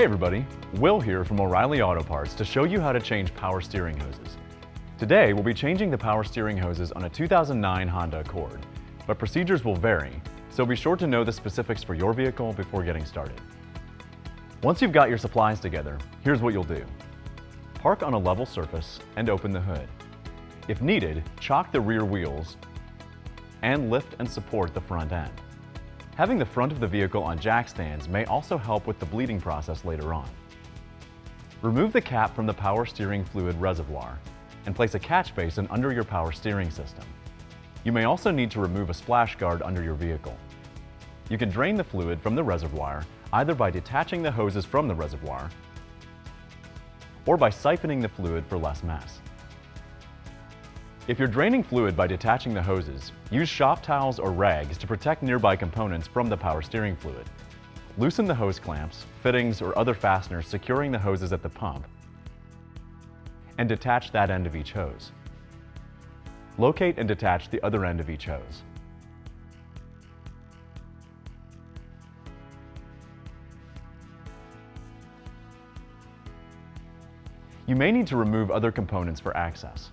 Hey everybody, Will here from O'Reilly Auto Parts to show you how to change power steering hoses. Today we'll be changing the power steering hoses on a 2009 Honda Accord, but procedures will vary, so be sure to know the specifics for your vehicle before getting started. Once you've got your supplies together, here's what you'll do. Park on a level surface and open the hood. If needed, chock the rear wheels and lift and support the front end. Having the front of the vehicle on jack stands may also help with the bleeding process later on. Remove the cap from the power steering fluid reservoir and place a catch basin under your power steering system. You may also need to remove a splash guard under your vehicle. You can drain the fluid from the reservoir either by detaching the hoses from the reservoir or by siphoning the fluid for less mess. If you're draining fluid by detaching the hoses, use shop towels or rags to protect nearby components from the power steering fluid. Loosen the hose clamps, fittings, or other fasteners securing the hoses at the pump, and detach that end of each hose. Locate and detach the other end of each hose. You may need to remove other components for access.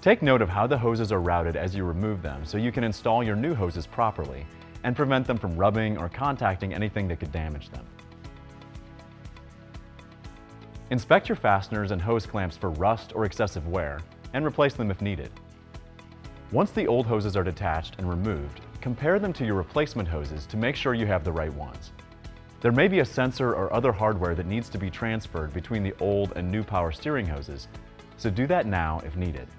Take note of how the hoses are routed as you remove them so you can install your new hoses properly and prevent them from rubbing or contacting anything that could damage them. Inspect your fasteners and hose clamps for rust or excessive wear and replace them if needed. Once the old hoses are detached and removed, compare them to your replacement hoses to make sure you have the right ones. There may be a sensor or other hardware that needs to be transferred between the old and new power steering hoses, so do that now if needed.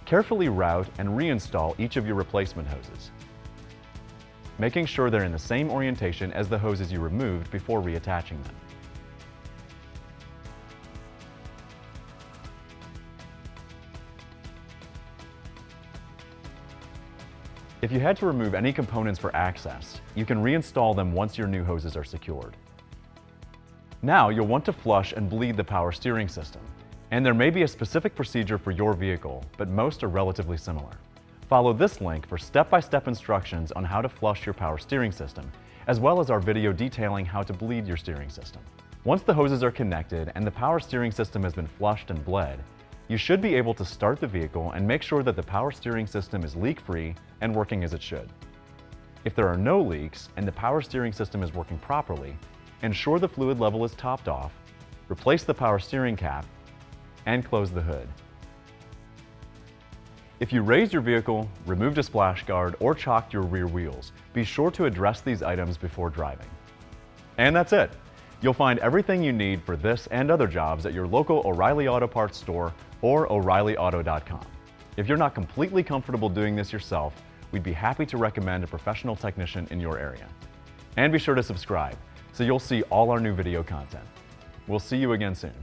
Carefully route and reinstall each of your replacement hoses, making sure they're in the same orientation as the hoses you removed before reattaching them. If you had to remove any components for access, you can reinstall them once your new hoses are secured. Now you'll want to flush and bleed the power steering system. And there may be a specific procedure for your vehicle, but most are relatively similar. Follow this link for step-by-step instructions on how to flush your power steering system, as well as our video detailing how to bleed your steering system. Once the hoses are connected and the power steering system has been flushed and bled, you should be able to start the vehicle and make sure that the power steering system is leak-free and working as it should. If there are no leaks and the power steering system is working properly, ensure the fluid level is topped off, replace the power steering cap, and close the hood. If you raised your vehicle, removed a splash guard, or chocked your rear wheels, be sure to address these items before driving. And that's it. You'll find everything you need for this and other jobs at your local O'Reilly Auto Parts store or O'ReillyAuto.com. If you're not completely comfortable doing this yourself, we'd be happy to recommend a professional technician in your area. And be sure to subscribe so you'll see all our new video content. We'll see you again soon.